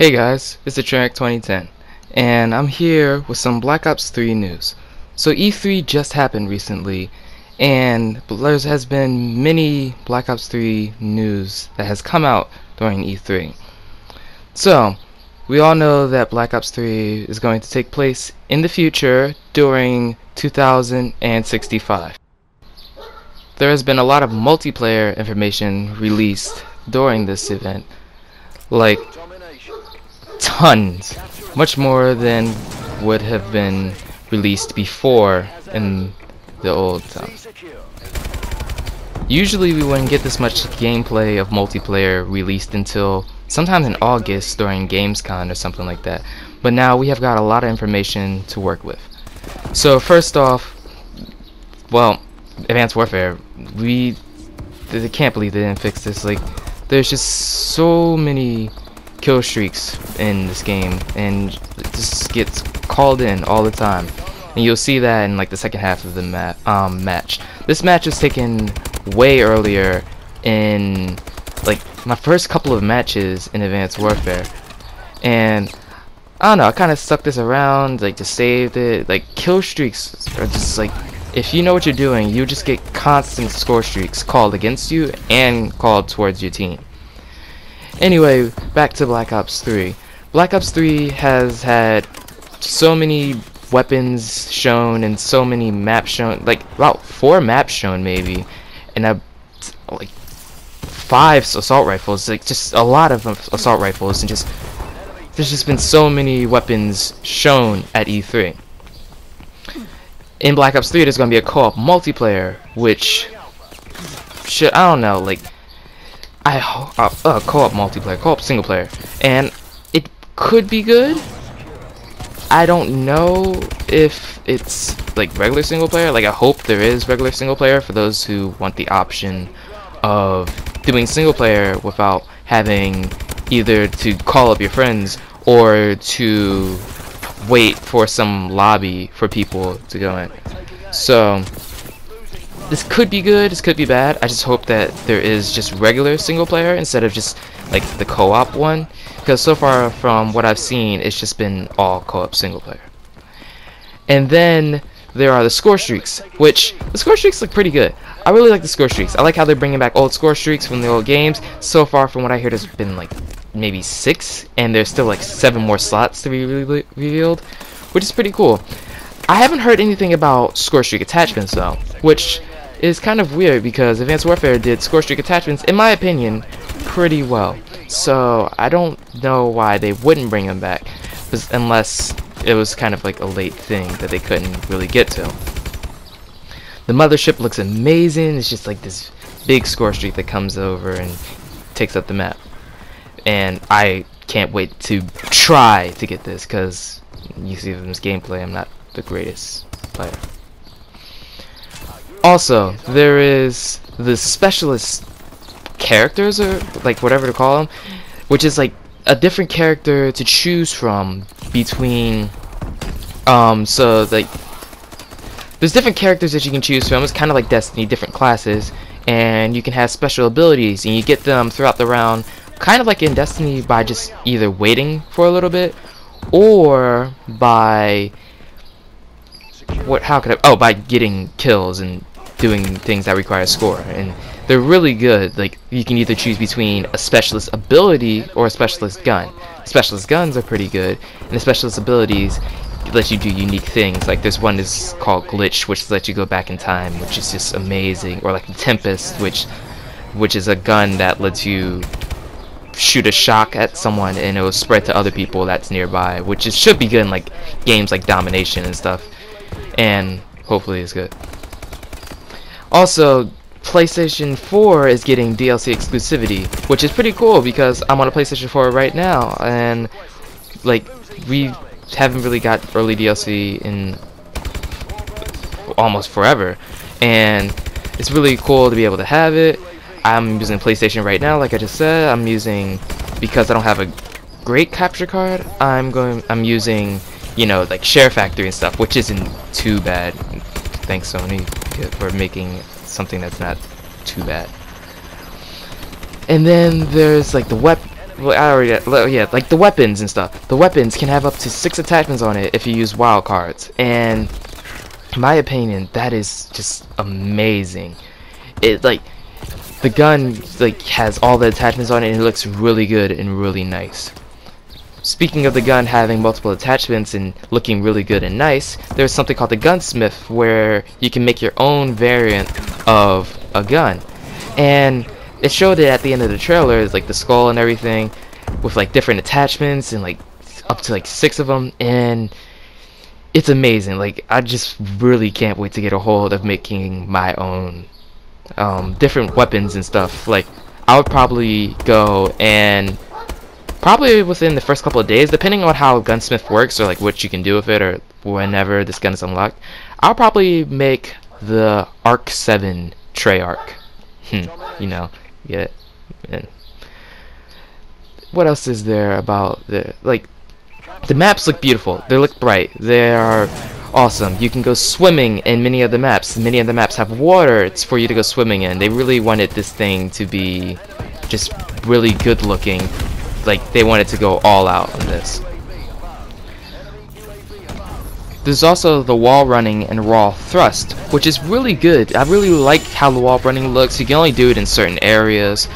Hey guys, it's the Track 2010, and I'm here with some Black Ops 3 news. So E3 just happened recently, and there has been many Black Ops 3 news that has come out during E3. So, we all know that Black Ops 3 is going to take place in the future during 2065. There has been a lot of multiplayer information released during this event, like tons, much more than would have been released before in the old time. Usually we wouldn't get this much gameplay of multiplayer released until sometime in August during Gamescom or something like that, but now we have got a lot of information to work with. So first off, well, Advanced Warfare, I can't believe they didn't fix this. Like, there's just so many kill streaks in this game, and it just gets called in all the time, and you'll see that in like the second half of the match. This match was taken way earlier in like my first couple of matches in Advanced Warfare, and I don't know, I kind of stuck this around, like just saved it. Like, kill streaks are just like, if you know what you're doing, you just get constant score streaks called against you and called towards your team. Anyway, back to Black Ops 3. Black Ops 3 has had so many weapons shown and so many maps shown, like about 4 maps shown maybe, and like 5 assault rifles, like just a lot of assault rifles, and just there's just been so many weapons shown at E3. In Black Ops 3 there's going to be a co-op multiplayer, which should, I don't know, like co-op multiplayer, co-op single player, and it could be good. I don't know if it's like regular single player. Like, I hope there is regular single player for those who want the option of doing single player without having either to call up your friends or to wait for some lobby for people to go in. So this could be good, this could be bad. I just hope that there is just regular single player instead of just like the co-op one, because so far from what I've seen it's just been all co-op single player. And then there are the score streaks, which the score streaks look pretty good. I really like the score streaks. I like how they're bringing back old score streaks from the old games. So far from what I hear, there's been like maybe 6, and there's still like 7 more slots to be revealed, which is pretty cool. I haven't heard anything about score streak attachments though, which is kind of weird because Advanced Warfare did score streak attachments, in my opinion, pretty well. So I don't know why they wouldn't bring them back, unless it was kind of like a late thing that they couldn't really get to. The mothership looks amazing. It's just like this big score streak that comes over and takes up the map, and I can't wait to try to get this, because you see from this gameplay I'm not the greatest player. Also, there is the specialist characters, or like whatever to call them, which is like a different character to choose from between so like there's different characters that you can choose from. It's kind of like Destiny, different classes, and you can have special abilities, and you get them throughout the round, kind of like in Destiny, by just either waiting for a little bit or by by getting kills and doing things that require a score. And they're really good. Like, you can either choose between a specialist ability or a specialist gun. Specialist guns are pretty good, and the specialist abilities let you do unique things. Like, there's one that's called Glitch, which lets you go back in time, which is just amazing. Or like the Tempest, which is a gun that lets you shoot a shock at someone and it will spread to other people that's nearby, which should be good in like games like Domination and stuff, and hopefully it's good. Also, PlayStation 4 is getting DLC exclusivity, which is pretty cool because I'm on a PlayStation 4 right now, and like, we haven't really got early DLC in almost forever, and it's really cool to be able to have it. I'm using PlayStation right now, like I just said. I'm using, because I don't have a great capture card, I'm using, you know, like Share Factory and stuff, which isn't too bad. Thanks Sony for making something that's not too bad. And then there's like the well, I already, well, yeah, like the weapons and stuff. The weapons can have up to 6 attachments on it if you use wild cards, and in my opinion, that is just amazing. It like the gun like has all the attachments on it, and it looks really good and really nice. Speaking of the gun having multiple attachments and looking really good and nice, there's something called the Gunsmith where you can make your own variant of a gun. And it showed it at the end of the trailer, like the skull and everything, with like different attachments and like up to like 6 of them, and it's amazing. Like, I just really can't wait to get a hold of making my own different weapons and stuff. Like, I would probably go and probably within the first couple of days, depending on how Gunsmith works or like what you can do with it or whenever this gun is unlocked, I'll probably make the Arc 7 Treyarch. You know, get it. And what else is there about the the maps look beautiful. They look bright. They are awesome. You can go swimming in many of the maps. Many of the maps have water. It's for you to go swimming in. They really wanted this thing to be just really good looking. Like, they wanted to go all out on this. There's also the wall running and raw thrust, which is really good. I really like how the wall running looks. You can only do it in certain areas,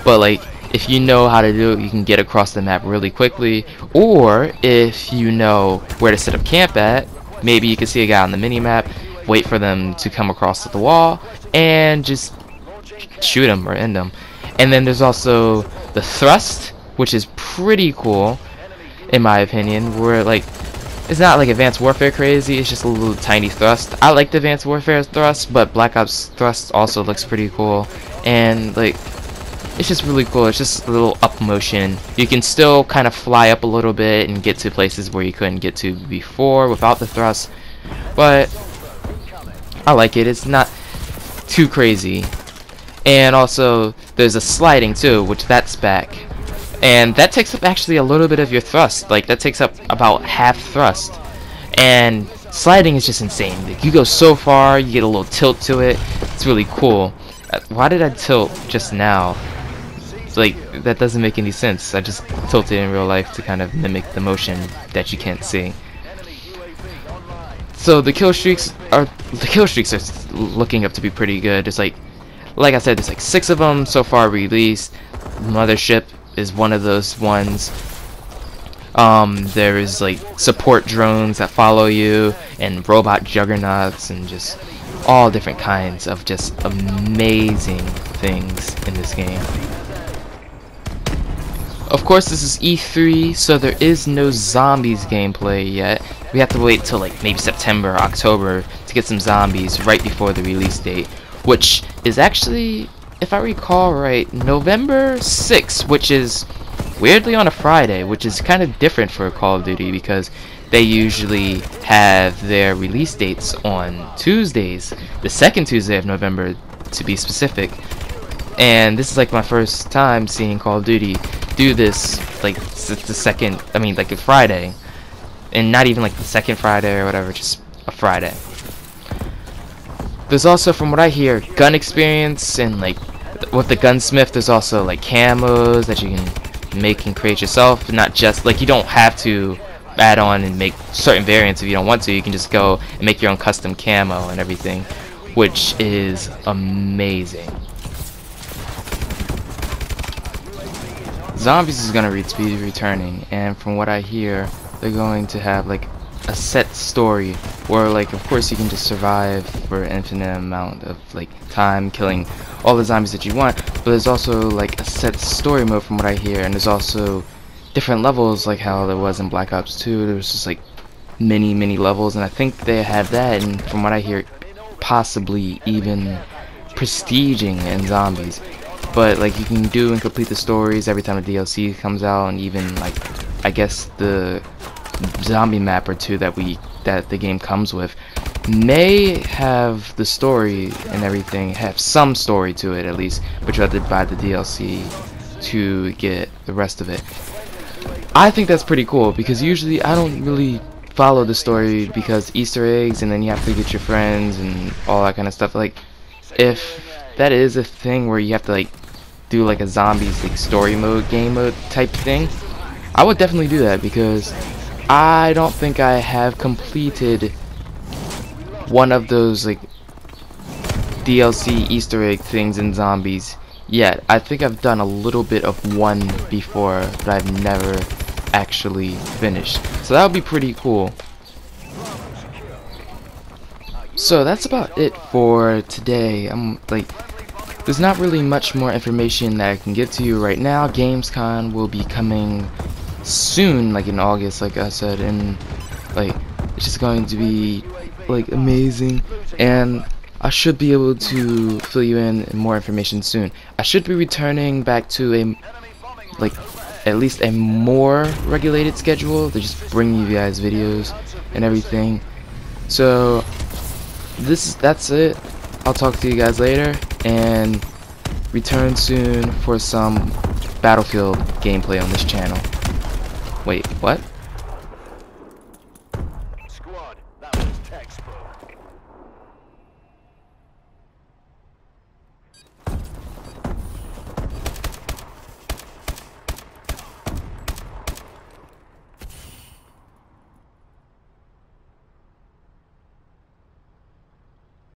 but like, if you know how to do it, you can get across the map really quickly. Or if you know where to set up camp at, maybe you can see a guy on the mini map, wait for them to come across the wall, and just shoot them or end them. And then there's also the thrust, which is pretty cool in my opinion, where like it's not like Advanced Warfare crazy, it's just a little tiny thrust. I like the Advanced Warfare thrust, but Black Ops thrust also looks pretty cool, and like it's just really cool. It's just a little up motion. You can still kind of fly up a little bit and get to places where you couldn't get to before without the thrust, but I like it. It's not too crazy. And also there's a sliding too, which that's back, and that takes up actually a little bit of your thrust. Like, that takes up about half thrust, and sliding is just insane. Like, you go so far, you get a little tilt to it. It's really cool. Why did I tilt just now? Like, that doesn't make any sense. I just tilted in real life to kind of mimic the motion that you can't see. So the kill streaks are looking up to be pretty good. It's like I said, there's like 6 of them so far released. Mothership is one of those ones. There is like support drones that follow you, and robot juggernauts, and just all different kinds of just amazing things in this game. Of course, this is E3, so there is no zombies gameplay yet. We have to wait till like maybe September or October to get some zombies right before the release date, which is actually, if I recall right, November 6th, which is weirdly on a Friday, which is kind of different for Call of Duty because they usually have their release dates on Tuesdays, the second Tuesday of November to be specific. And this is like my first time seeing Call of Duty do this, like the second, I mean like a Friday, and not even like the second Friday or whatever, just a Friday. There's also, from what I hear, gun experience, and like with the Gunsmith there's also like camos that you can make and create yourself. Not just like, you don't have to add on and make certain variants if you don't want to. You can just go and make your own custom camo and everything, which is amazing. Zombies is gonna be returning, and from what I hear, they're going to have like a set story where, like, of course you can just survive for an infinite amount of like time killing all the zombies that you want, but there's also like a set story mode from what I hear, and there's also different levels like how there was in Black Ops 2. There was just like many levels, and I think they have that, and from what I hear, possibly even prestiging in zombies. But like, you can do and complete the stories every time a DLC comes out, and even like, I guess the zombie map or two that the game comes with may have the story and everything, have some story to it at least, but you have to buy the DLC to get the rest of it. I think that's pretty cool, because usually I don't really follow the story because Easter eggs, and then you have to get your friends and all that kind of stuff. Like, if that is a thing where you have to like do like a zombies like story mode, game mode type thing, I would definitely do that, because I don't think I have completed one of those like DLC Easter egg things in zombies yet. I think I've done a little bit of one before, but I've never actually finished. So that would be pretty cool. So that's about it for today. There's not really much more information that I can give to you right now. Gamescom will be coming soon, like in August, like I said, and like it's just going to be like amazing, and I should be able to fill you in more information soon. I should be returning back to at least a more regulated schedule to just bring you guys videos and everything. So that's it. I'll talk to you guys later, and return soon for some Battlefield gameplay on this channel. Wait, what?